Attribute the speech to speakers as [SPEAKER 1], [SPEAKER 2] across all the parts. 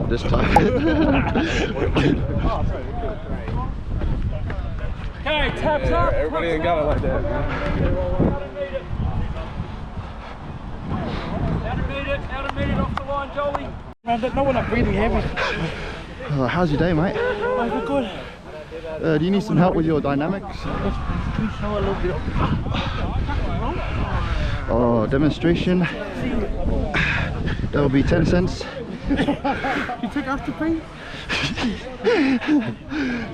[SPEAKER 1] Not this time.
[SPEAKER 2] Okay, taps up.
[SPEAKER 3] Everybody ain't got it like that.
[SPEAKER 2] Out a minute off the line, Jolie. Man, no one up breathing heavy.
[SPEAKER 1] How's your day, mate?
[SPEAKER 2] Oh, good.
[SPEAKER 1] Do you need some help with your dynamics? Oh, demonstration. That'll be 10 cents.
[SPEAKER 2] You took Afterpay?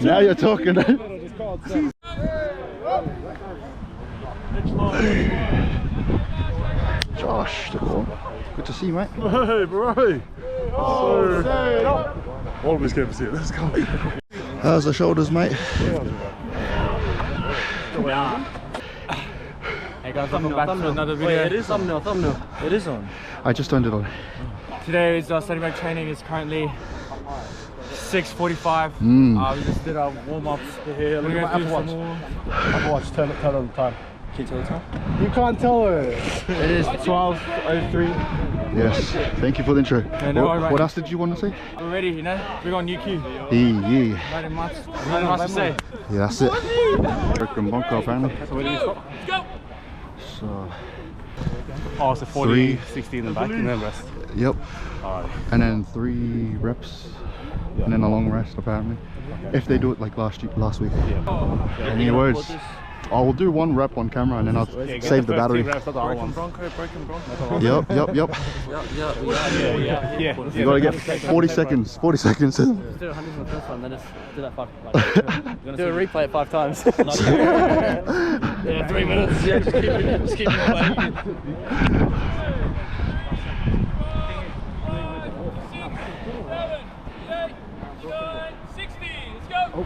[SPEAKER 1] Now you're talking. Josh, the ball. Good to see you, mate.
[SPEAKER 3] Hey, bro. All of us came to see it. Let's go.
[SPEAKER 1] How's the shoulders, mate?
[SPEAKER 2] Hey guys, welcome back to another video. Wait, it is on. Thumbnail. It is on.
[SPEAKER 1] I just turned it on.
[SPEAKER 2] Today is Sunnybank training. It's currently 6:45. We just did our warm-ups.
[SPEAKER 3] Yeah, look at my Apple Watch. Apple Watch, tell it on the time.
[SPEAKER 2] Can you tell the time?
[SPEAKER 3] You can't tell it.
[SPEAKER 2] It is 12:03.
[SPEAKER 1] Yes, thank you for the intro.
[SPEAKER 2] Yeah, no,
[SPEAKER 1] what else did you want to say?
[SPEAKER 2] We're ready, you know? We're on UQ.
[SPEAKER 1] Yeah.
[SPEAKER 2] Nothing much to say.
[SPEAKER 1] Yeah, that's it. Broken bunker apparently.
[SPEAKER 2] So where do we stop? Let's go!
[SPEAKER 1] So,
[SPEAKER 3] Oh, so 40, 60 in the back and then rest.
[SPEAKER 1] yep.
[SPEAKER 3] Alright.
[SPEAKER 1] And then 3 reps. And then a long rest apparently. If they do it like last week. Any words? I will do 1 rep on camera and then I'll save the battery.
[SPEAKER 2] Broken Bronco.
[SPEAKER 1] Yep.
[SPEAKER 3] Yeah.
[SPEAKER 1] You gotta get 40 seconds. 40 seconds.
[SPEAKER 4] Do 100 on the first one, then just do that 5. Do a replay it 5 times. Yeah, 3 minutes. Yeah, just keep it playing.
[SPEAKER 2] 60. Let's go.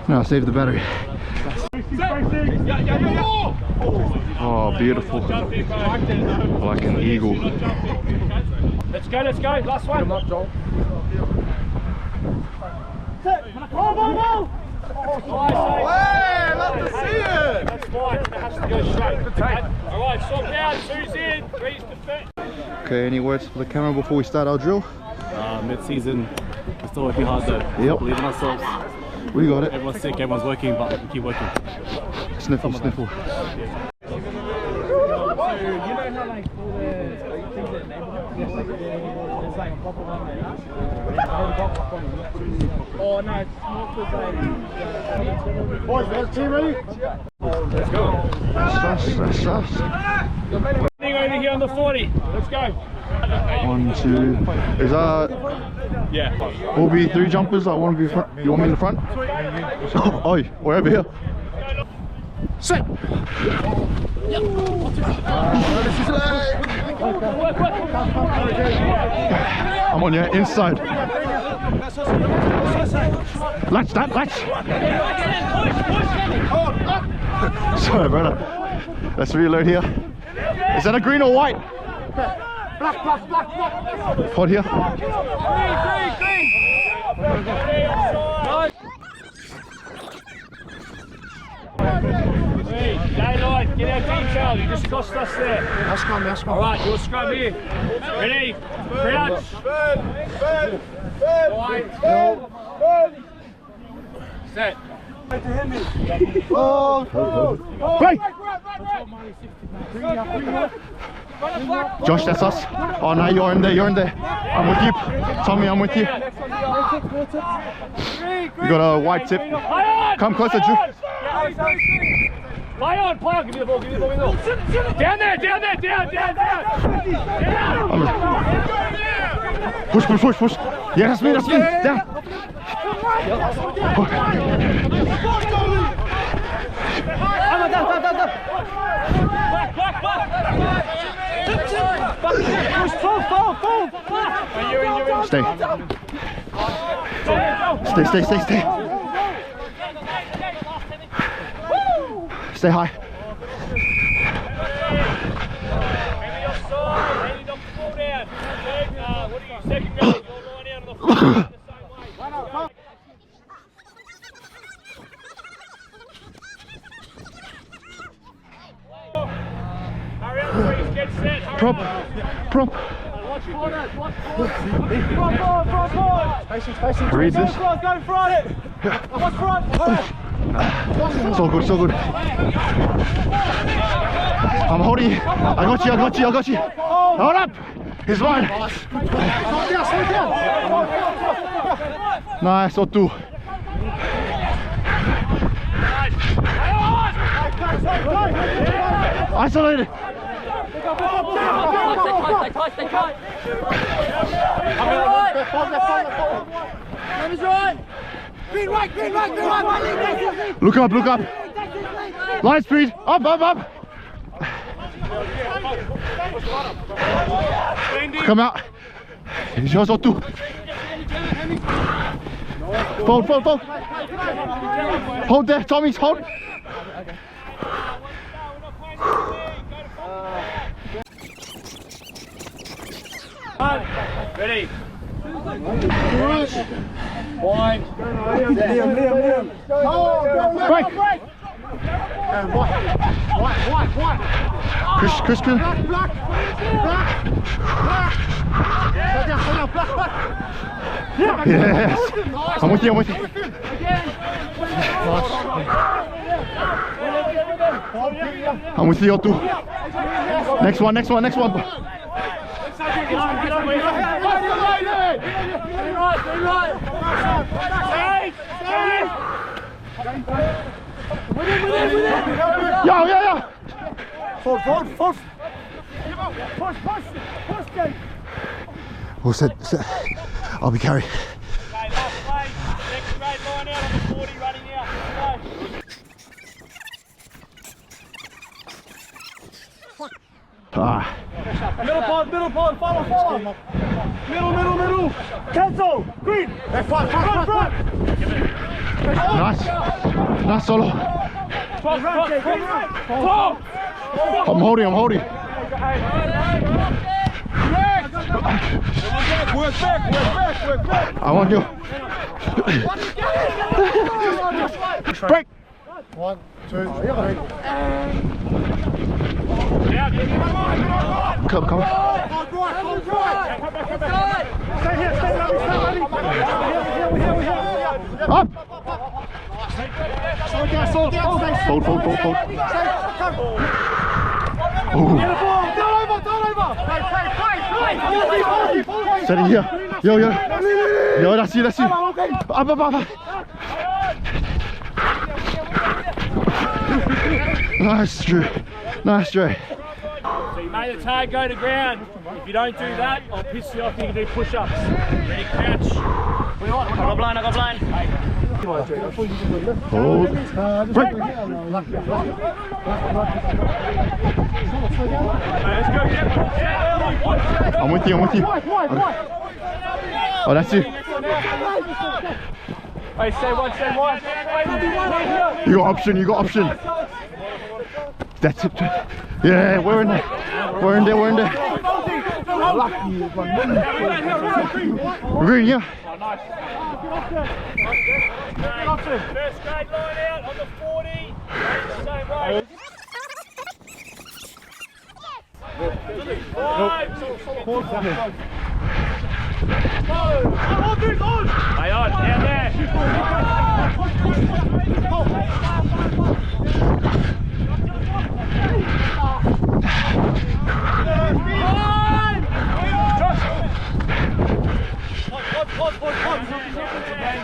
[SPEAKER 1] Now save the battery. Oh, beautiful. Like an eagle.
[SPEAKER 2] Let's go. Last one. Come on, Joel.
[SPEAKER 3] Hey, love to see it.
[SPEAKER 2] That's fine. It has to go straight. Alright, stop now. 2's in. 3's to fit.
[SPEAKER 1] Okay, any words for the camera before we start our drill?
[SPEAKER 3] Mid-season, we're still working hard though.
[SPEAKER 1] Yep.
[SPEAKER 3] Believe in ourselves.
[SPEAKER 1] We got it.
[SPEAKER 3] Everyone's sick, everyone's working, but we keep working.
[SPEAKER 1] Sniffle.
[SPEAKER 2] You know how like all the things that neighborhood, there's like a proper one there. Oh no, it's not because
[SPEAKER 3] Boys, that's team ready? Let's go.
[SPEAKER 1] That's us.
[SPEAKER 2] over here on the 40. Let's go.
[SPEAKER 1] 1, 2. Is
[SPEAKER 3] Yeah.
[SPEAKER 1] will be 3 jumpers? I want to be front. You want me in the front? Oh, we're over here. Set. I'm on your inside. Latch that, latch. Sorry, brother. Let's reload here. Is that a green or white? Black. Pod here.
[SPEAKER 2] Green. Daylight, get our detail. You just cost us there.
[SPEAKER 1] That's come.
[SPEAKER 2] Alright, you'll scrum here. Ready? Crouch. Wide. Set.
[SPEAKER 1] Play. Josh, that's us. Oh no, you're in there, you're in there. I'm with you. Tommy, I'm with you. You got a white tip. Come closer, Drew.
[SPEAKER 3] Play on, give me the ball, give me the ball. Down there, down.
[SPEAKER 1] Push. Yeah, that's me. Down. Stay. Stay high. Prop. Read this. So good. I'm holding you. I got you. Hold up. He's mine. Nice, O2. Isolated.
[SPEAKER 4] Stay tight. Green right.
[SPEAKER 1] Look up. Line speed. Up. Come out. It's yours, O2. Fold. Hold there, Tommy, hold.
[SPEAKER 3] Ready? Wide.
[SPEAKER 1] Liam. Break. White. Chris. Black. Yes. I'm with you. I'm with you too. Next one. Yeah. Forward. Push. Well, set. I'll be carried.
[SPEAKER 3] Okay, last play. Next straight line out on the 40, running out. Middle pod, follow. Middle. Cancel. Green. Front.
[SPEAKER 1] Nice solo.
[SPEAKER 3] Front.
[SPEAKER 1] I'm holding.
[SPEAKER 3] Work back.
[SPEAKER 1] I want you. Break. 1, 2, 3. Come. Stay here. Up. Fold. Don't over. Steady here. Yo. That's you. Up. Nice, Drew. So
[SPEAKER 3] you made the tag go to ground. If you don't do that, I'll piss you off. You can do push-ups. Ready, crouch. I got blind.
[SPEAKER 1] Hold. Break. I'm with you. Oh, that's you.
[SPEAKER 3] Hey, stay one.
[SPEAKER 1] You got option. That's it. Yeah, we're in there. Green, yeah.
[SPEAKER 3] First straight line out on the 40. Same way. Hey, on, down there.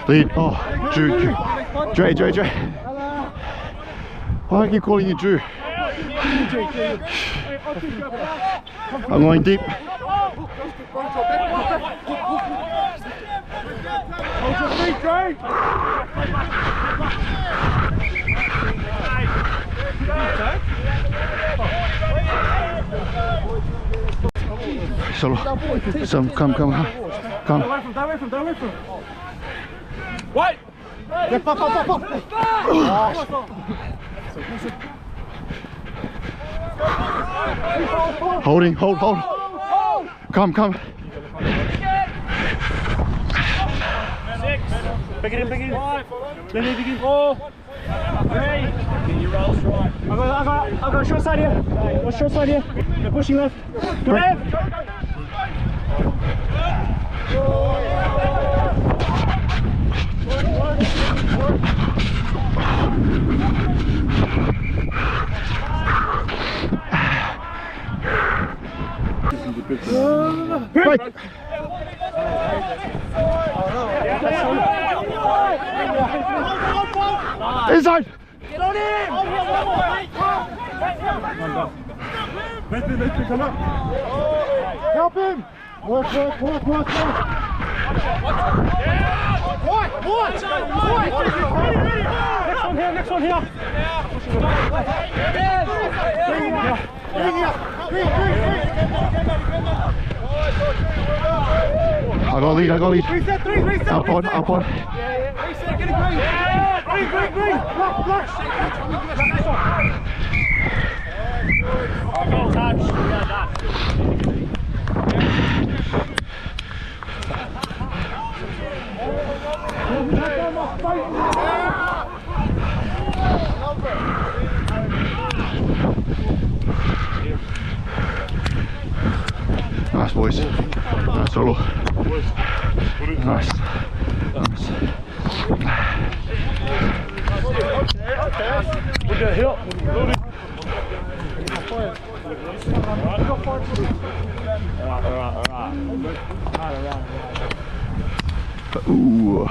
[SPEAKER 1] Lead. Oh, Drew. Dre. Why do I keep calling you Drew? I'm going deep.
[SPEAKER 2] Hold your feet, Dre.
[SPEAKER 1] Solo. Come.
[SPEAKER 2] Don't wait from.
[SPEAKER 3] Wait!
[SPEAKER 2] Yeah, pop.
[SPEAKER 1] Holding, hold. Come.
[SPEAKER 3] 6. Pick it in. 5. Begin. 4. 3. Your roll's right.
[SPEAKER 2] I've got a short side here. Short side here. They're pushing left. Go left.
[SPEAKER 1] Break. Inside.
[SPEAKER 2] Get on him! Let's come up. Help him! Work. Next one here.
[SPEAKER 1] I got lead.
[SPEAKER 2] Reset.
[SPEAKER 1] Up on.
[SPEAKER 2] Reset, get it green. Green. Block.
[SPEAKER 3] Go touch.
[SPEAKER 1] Nice, boys. Nice solo. Nice.
[SPEAKER 3] We're gonna help. All right.
[SPEAKER 1] Ooh.